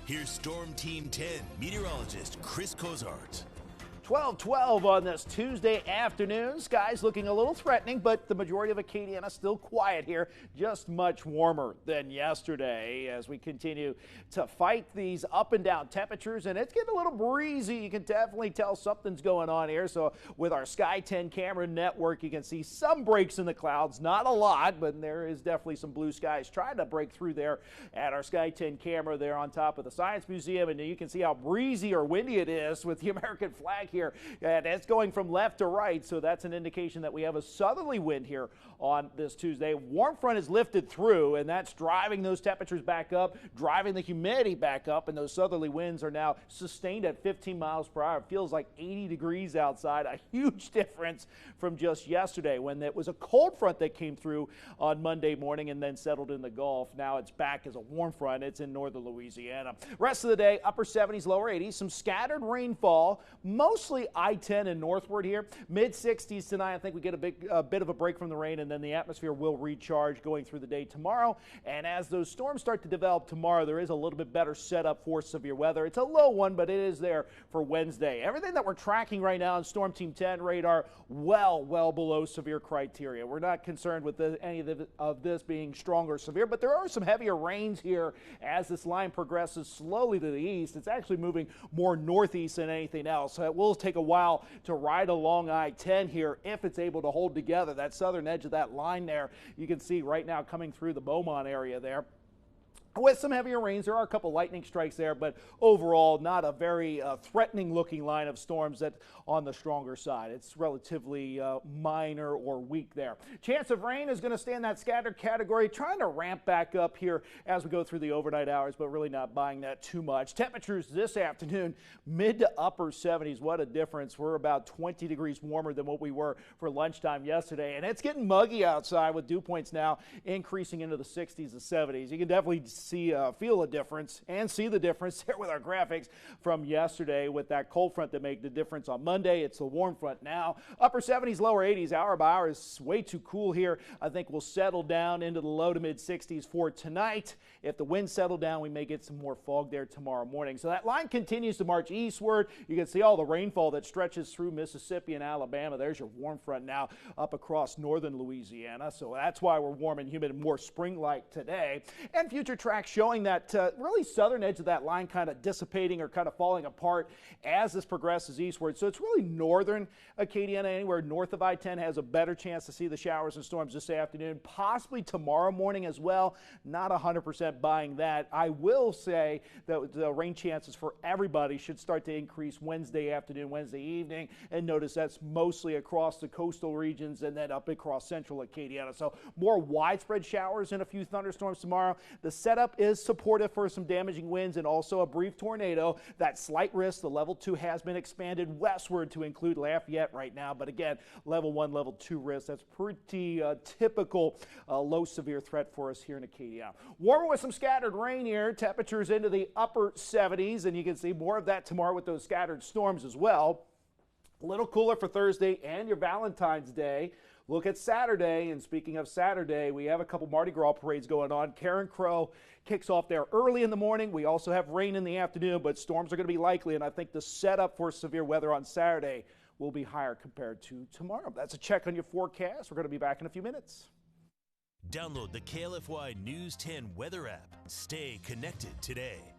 Here's Storm Team 10 meteorologist Chris Cozart. 12-12 on this Tuesday afternoon. Skies looking a little threatening, but the majority of Acadiana still quiet here. Just much warmer than yesterday as we continue to fight these up and down temperatures. And it's getting a little breezy. You can definitely tell something's going on here. So with our Sky 10 camera network, you can see some breaks in the clouds. Not a lot, but there is definitely some blue skies trying to break through there at our Sky 10 camera there on top of the Science Museum. And you can see how breezy or windy it is with the American flag here, and it's going from left to right, so that's an indication that we have a southerly wind here on this Tuesday. Warm front is lifted through, and that's driving those temperatures back up, driving the humidity back up, and those southerly winds are now sustained at 15 miles per hour. It feels like 80 degrees outside, a huge difference from just yesterday when it was a cold front that came through on Monday morning and then settled in the Gulf. Now it's back as a warm front. It's in northern Louisiana. Rest of the day, upper 70s, lower 80s, some scattered rainfall, mostly I-10 and northward here. Mid-60s tonight. I think we get a bit of a break from the rain, and then the atmosphere will recharge going through the day tomorrow. And as those storms start to develop tomorrow, there is a little bit better setup for severe weather. It's a low one, but it is there for Wednesday. Everything that we're tracking right now on Storm Team 10 radar, well below severe criteria. We're not concerned with any of this being strong or severe, but there are some heavier rains here as this line progresses slowly to the east. It's actually moving more northeast than anything else. So it will take a while to ride along I-10 here if it's able to hold together. That southern edge of that line there, you can see right now coming through the Beaumont area there. With some heavier rains, there are a couple lightning strikes there, but overall not a very threatening looking line of storms that on the stronger side. It's relatively minor or weak there. Chance of rain is going to stay in that scattered category, trying to ramp back up here as we go through the overnight hours, but really not buying that too much. Temperatures this afternoon, mid to upper 70s. What a difference. We're about 20 degrees warmer than what we were for lunchtime yesterday, and it's getting muggy outside with dew points now increasing into the 60s and 70s. You can definitely feel a difference and see the difference there with our graphics from yesterday with that cold front that made the difference on Monday. It's the warm front now. Upper 70s, lower 80s. Hour by hour is way too cool here. I think we'll settle down into the low to mid 60s for tonight. If the winds settle down, we may get some more fog there tomorrow morning. So that line continues to march eastward. You can see all the rainfall that stretches through Mississippi and Alabama. There's your warm front now up across northern Louisiana. So that's why we're warm and humid and more spring-like today. And future tracks showing that really southern edge of that line kind of dissipating or kind of falling apart as this progresses eastward. So it's really northern Acadiana, anywhere north of I-10 has a better chance to see the showers and storms this afternoon, possibly tomorrow morning as well. Not 100% buying that. I will say that the rain chances for everybody should start to increase Wednesday afternoon, Wednesday evening, and notice that's mostly across the coastal regions and then up across central Acadiana. So more widespread showers and a few thunderstorms tomorrow. The setup is supportive for some damaging winds and also a brief tornado. That slight risk, the level 2 has been expanded westward to include Lafayette right now, but again, level 1, level 2 risk. That's pretty typical low severe threat for us here in Acadia. Warmer with some scattered rain here, temperatures into the upper 70s, and you can see more of that tomorrow with those scattered storms as well. A little cooler for Thursday and your Valentine's Day. Look at Saturday, and speaking of Saturday, we have a couple Mardi Gras parades going on. Karen Crow kicks off there early in the morning. We also have rain in the afternoon, but storms are going to be likely, and I think the setup for severe weather on Saturday will be higher compared to tomorrow. That's a check on your forecast. We're going to be back in a few minutes. Download the KLFY News 10 weather app. Stay connected today.